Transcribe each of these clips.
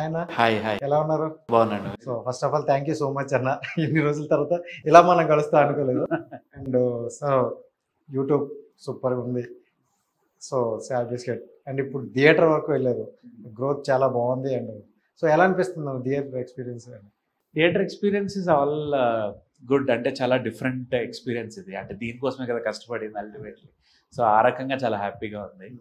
ఆయన hi hi ఎలా ఉన్నారు? బాగున్నాను. So first of all thank you so much అన్న. ఇన్ని రోజుల తర్వాత ఇలా మనం కలుస్తా అనుకోలేదు. అండ్ సో యూట్యూబ్ సూపర్గా ఉంది. సో సాడ్ బిస్కెట్ అండ్ ఇప్పుడు థియేటర్ వరకు వెళ్ళారు. గ్రోత్ చాలా బాగుంది. అండ్ సో ఎలా అనిపిస్తుంది theatre experience? Theatre experience is all good. అంటే చాలా డిఫరెంట్ ఎక్స్పీరియన్స్ ఇది. అంటే దీనికోసమే కదా కష్టపడింది అల్టిమేట్లీ. సో ఆ రకంగా చాలా హ్యాపీగా ఉంది.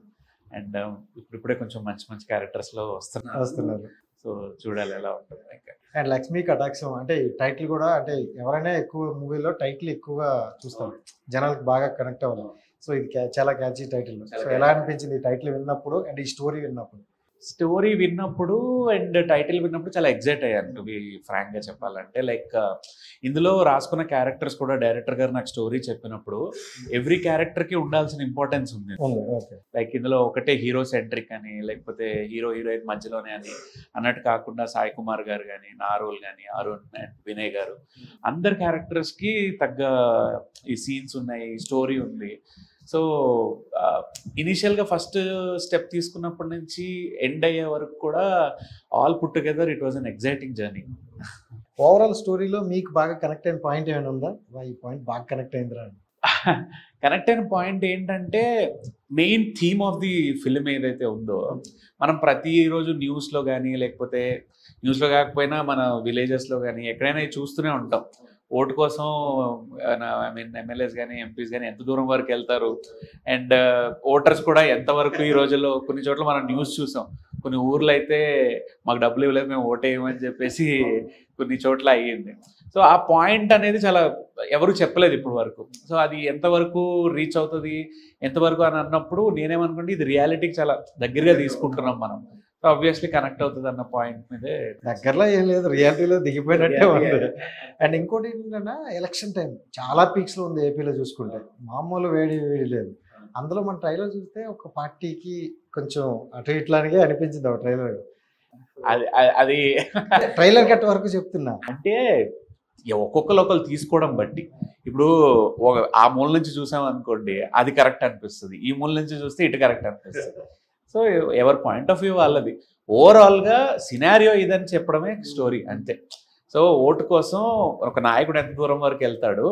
అండ్ ఇప్పుడిప్పుడే కొంచెం మంచి మంచి క్యారెక్టర్స్లో వస్తున్నారు. సో చూడాలి ఎలా ఉంటుంది. ఇంకా అండ్ లక్ష్మీ కటాక్షం అంటే ఈ టైటిల్ కూడా అంటే ఎవరైనా ఎక్కువ మూవీలో టైటిల్ ఎక్కువగా చూస్తారు, జనాలకు బాగా కనెక్ట్ అవ్వాలి. సో ఇది చాలా క్యాచీ టైటిల్. సో ఎలా అనిపించింది ఈ టైటిల్ విన్నప్పుడు అండ్ ఈ స్టోరీ విన్నప్పుడు? స్టోరీ విన్నప్పుడు అండ్ టైటిల్ విన్నప్పుడు చాలా ఎగ్జైట్ అయ్యాను టు బి ఫ్రాంక్గా చెప్పాలంటే. లైక్ ఇందులో రాసుకున్న క్యారెక్టర్స్ కూడా డైరెక్టర్ గారు నాకు స్టోరీ చెప్పినప్పుడు ఎవ్రీ క్యారెక్టర్కి ఉండాల్సిన ఇంపార్టెన్స్ ఉంది. లైక్ ఇందులో ఒకటే హీరో సెంట్రిక్ అని, లేకపోతే హీరో హీరోయిన్ మధ్యలోనే అని అన్నట్టు కాకుండా సాయి కుమార్ గారు కానీ, నారోల్ కానీ, అరుణ్ అండ్ వినయ్ గారు, అందరు క్యారెక్టర్స్కి తగ్గ ఈ సీన్స్ ఉన్నాయి, స్టోరీ ఉంది. సో ఇనీషియల్గా ఫస్ట్ స్టెప్ తీసుకున్నప్పటి నుంచి ఎండ్ అయ్యే వరకు కూడా all put together it was an exciting journey. Overall స్టోరీలో మీకు బాగా కనెక్ట్ అయిన పాయింట్ ఏమైనా ఉందా? ఈ పాయింట్ బాగా కనెక్ట్ అయిందిరా? కనెక్ట్ అయిన పాయింట్ ఏంటంటే main theme of the film ఏదైతే ఉందో, మనం ప్రతిరోజు న్యూస్లో కానీ, లేకపోతే న్యూస్లో కాకపోయినా మన విలేజెస్లో కానీ ఎక్కడైనా చూస్తూనే ఉంటాం. ఓటు కోసం ఐ మీన్ ఎమ్మెల్యేస్ కానీ, ఎంపీస్ కానీ ఎంత దూరం వరకు వెళ్తారు, అండ్ ఓటర్స్ కూడా ఎంతవరకు ఈ రోజుల్లో కొన్ని చోట్ల మనం న్యూస్ చూసాం. కొన్ని ఊర్లో అయితే మాకు డబ్బులు ఇవ్వలేదు, మేము ఓటేయమని చెప్పేసి కొన్ని చోట్ల అయ్యింది. సో ఆ పాయింట్ అనేది చాలా ఎవరు చెప్పలేదు ఇప్పటి వరకు. సో అది ఎంతవరకు రీచ్ అవుతుంది, ఎంతవరకు అని అన్నప్పుడు నేనేమనుకుంటే ఇది రియాలిటీకి చాలా దగ్గరగా తీసుకుంటున్నాం మనం. సో ఆబ్వియస్లీ కనెక్ట్ అవుతుంది అన్న పాయింట్ మీదే. దగ్గరలో ఏం లేదు, రియాలిటీలో దిగిపోయినట్టే ఉంది. అండ్ ఇంకోటి ఏంటంటే ఎలక్షన్ టైం చాలా పీక్స్లో ఉంది ఏపీలో చూసుకుంటే, మామూలు వేడి లేదు. అందులో మన ట్రైలర్ చూస్తే ఒక పార్టీకి కొంచెం అటు ఇట్లాగే అనిపించింది ఆ ట్రైలర్. అది ట్రైలర్ కట్ వరకు చెప్తున్నా. అంటే ఒక్కొక్కరు తీసుకోవడం బట్టి, ఇప్పుడు ఆ మూల నుంచి చూసాం అనుకోండి అది కరెక్ట్ అనిపిస్తుంది, ఈ మూల నుంచి చూస్తే ఇటు కరెక్ట్ అనిపిస్తుంది. సో ఎవరి పాయింట్ ఆఫ్ వ్యూ వాళ్ళది. ఓవరాల్గా సినారియో ఇదని చెప్పడమే స్టోరీ అంతే. సో ఓటు కోసం ఒక నాయకుడు ఎంత దూరం వరకు వెళ్తాడు,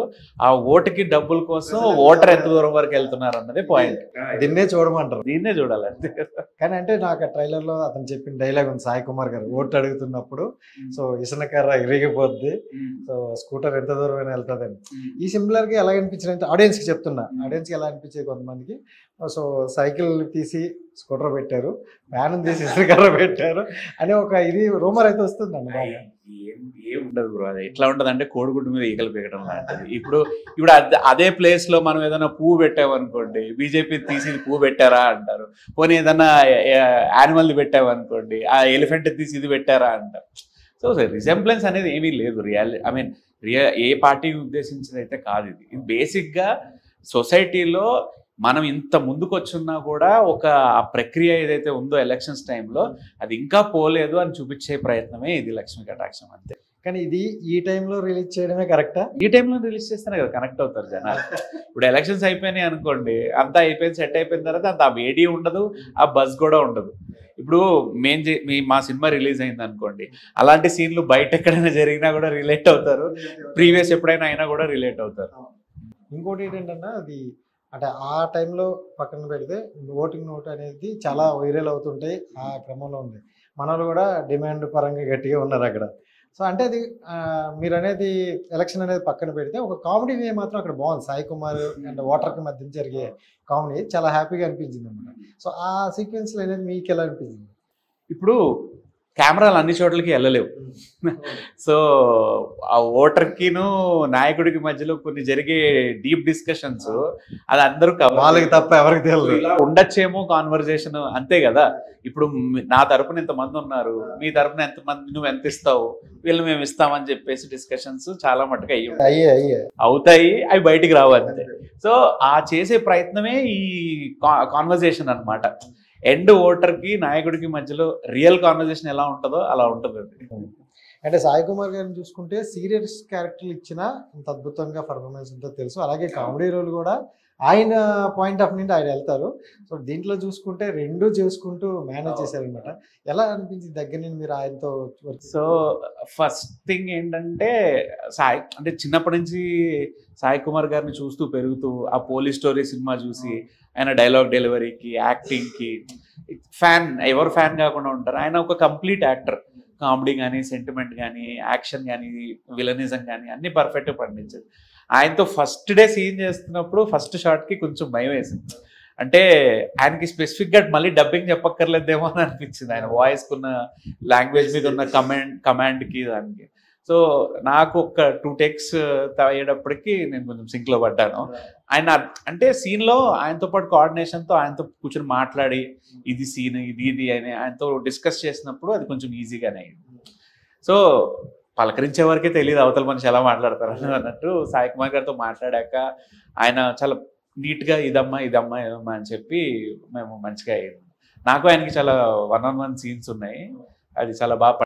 ఆ ఓటుకి డబ్బుల కోసం ఓటర్ ఎంత దూరం వరకు వెళ్తున్నారు అన్నది పాయింట్. దీన్నే చూడమంటారు, దీన్నే చూడాలి అంతే. కానీ అంటే నాకు ఆ ట్రైలర్ లో అతను చెప్పిన డైలాగ్ ఉంది, సాయి కుమార్ గారు ఓటు అడుగుతున్నప్పుడు, సో ఇసునకర్ర ఇరిగిపోద్ది, సో స్కూటర్ ఎంత దూరం అయినా వెళ్తుందని. ఈ సిమిలర్ గా ఎలా అనిపించింది అంటే ఆడియన్స్ కి చెప్తున్నా, ఆడియన్స్ కి ఎలా అనిపించేది కొంతమందికి, సో సైకిల్ తీసి స్కూటర్ పెట్టారు, వ్యాన్ తీసి ఇసునకర్ర పెట్టారు అని ఒక ఇది రూమర్ అయితే వస్తుంది అన్న. ఏం ఉండదు బ్రో, అది ఎట్లా ఉంటుంది అంటే కోడిగుడ్డు మీద ఈగలు పీకడం లాంటిది. ఇప్పుడు అదే ప్లేస్ లో మనం ఏదైనా పువ్వు పెట్టామనుకోండి, బీజేపీ తీసి పువ్వు పెట్టారా అంటారు. పోనీ ఏదన్నా యానిమల్ది పెట్టామనుకోండి, ఆ ఎలిఫెంట్ తీసి ఇది పెట్టారా అంటారు. సో రిసెంబ్లెన్స్ అనేది ఏమీ లేదు. ఐ మీన్ ఏ పార్టీని ఉద్దేశించింది అయితే కాదు ఇది. ఇది బేసిక్గా సొసైటీలో మనం ఇంత ముందుకు వచ్చున్నా కూడా ఒక ఆ ప్రక్రియ ఏదైతే ఉందో ఎలక్షన్స్ టైంలో అది ఇంకా పోలేదు అని చూపించే ప్రయత్నమే ఇది లక్ష్మీ కటాక్షం అంతే. కానీ ఇది ఈ టైంలో రిలీజ్ చేయడమే కరెక్టా? ఈ టైంలో రిలీజ్ చేస్తేనే కదా కనెక్ట్ అవుతారు జనాలు. ఇప్పుడు ఎలక్షన్స్ అయిపోయినాయి అనుకోండి, అంతా అయిపోయింది, సెట్ అయిపోయిన తర్వాత అంత ఆ వేడి ఉండదు, ఆ బజ్ కూడా ఉండదు. ఇప్పుడు మా సినిమా రిలీజ్ అయింది అనుకోండి, అలాంటి సీన్లు బయట ఎక్కడైనా జరిగినా కూడా రిలేట్ అవుతారు, ప్రీవియస్ ఎప్పుడైనా అయినా కూడా రిలేట్ అవుతారు. ఇంకోటి ఏంటంటే అది అంటే ఆ టైంలో పక్కన పెడితే ఓటింగ్ నోట్ అనేది చాలా వైరల్ అవుతుంటాయి, ఆ క్రమంలో ఉంది. మనలు కూడా డిమాండ్ పరంగా గట్టిగా ఉన్నారు అక్కడ. సో అంటే అది మీరు అనేది ఎలక్షన్ అనేది పక్కన పెడితే ఒక కామెడీ వే మాత్రం అక్కడ బాగుంది. సాయి కుమార్ అండ్ ఓటర్కి మధ్య జరిగే కామెడీ చాలా హ్యాపీగా అనిపించింది అనమాట. సో ఆ సీక్వెన్స్లో అనేది మీకు ఎలా అనిపించింది? ఇప్పుడు కెమెరాలు అన్ని చోట్లకి వెళ్ళలేవు. సో ఆ ఓటర్కిను నాయకుడికి మధ్యలో కొన్ని జరిగే డీప్ డిస్కషన్స్ అది అందరూ వాళ్ళకి తప్ప ఎవరికి తెలియదు. ఇలా ఉండొచ్చేమో కాన్వర్జేషన్, అంతే కదా. ఇప్పుడు నా తరపున ఎంతమంది ఉన్నారు, మీ తరపున ఎంతమంది, నువ్వు ఎంత ఇస్తావు, వీళ్ళు మేము ఇస్తామని చెప్పేసి డిస్కషన్స్ చాలా మట్టుకు అవుతాయి, అవి బయటికి రావు అంతే. సో ఆ చేసే ప్రయత్నమే ఈ కాన్వర్జేషన్ అన్నమాట. ఎండ్ ఓటర్కి నాయకుడికి మధ్యలో రియల్ కాన్వర్జేషన్ ఎలా ఉంటుందో అలా ఉంటుంది. అంటే సాయి కుమార్ గారిని చూసుకుంటే సీరియస్ క్యారెక్టర్లు ఇచ్చినా ఇంత అద్భుతంగా పర్ఫార్మెన్స్ ఉంటుందో తెలుసు, అలాగే కామెడీ రోల్ కూడా ఆయన పాయింట్ ఆఫ్ నుండి ఆయన వెళ్తారు. సో దీంట్లో చూసుకుంటే 2 చేసుకుంటూ మేనేజ్ చేశారనమాట. ఎలా అనిపించింది దగ్గర నుండి మీరు ఆయనతో వర్క్? సో ఫస్ట్ థింగ్ ఏంటంటే సాయి అంటే చిన్నప్పటి నుంచి సాయి కుమార్ గారిని చూస్తూ పెరుగుతూ ఆ పోలీస్ స్టోరీ సినిమా చూసి ఆయన డైలాగ్ డెలివరీకి యాక్టింగ్కి ఎవరు ఫ్యాన్ కాకుండా ఉంటారు. ఆయన ఒక కంప్లీట్ యాక్టర్. కామెడీ కానీ సెంటిమెంట్ కానీ యాక్షన్ కానీ విలనిజం కానీ అన్ని పర్ఫెక్ట్గా పండించేది. ఆయనతో ఫస్ట్ డే సీన్ చేస్తున్నప్పుడు ఫస్ట్ షాట్కి కొంచెం భయం వేసింది. అంటే ఆయనకి స్పెసిఫిక్గా మళ్ళీ డబ్బింగ్ చెప్పక్కర్లేదేమో అని అనిపించింది. ఆయన వాయిస్కి ఉన్న లాంగ్వేజ్ మీద ఉన్న కమాండ్కి దానికి. సో నాకు ఒక 2 టేక్స్ అయ్యేటప్పటికి నేను కొంచెం సింక్లో పడ్డాను. ఆయన అంటే సీన్లో ఆయనతో పాటు కోఆర్డినేషన్తో ఆయనతో కూర్చొని మాట్లాడి ఇది సీన్ ఇది అని ఆయనతో డిస్కస్ చేసినప్పుడు అది కొంచెం ఈజీగానే అయింది. సో పలకరించే వరకే తెలియదు అవతల మనిషి ఎలా మాట్లాడతారు అన్నట్టు సాయి కుమార్ గారితో మాట్లాడాక ఆయన చాలా నీట్గా ఇదమ్మా ఇదమ్మా అని చెప్పి మేము మంచిగా అయింది. నాకు ఆయనకి చాలా 1-on-1 సీన్స్ ఉన్నాయి. అది చాలా బాగా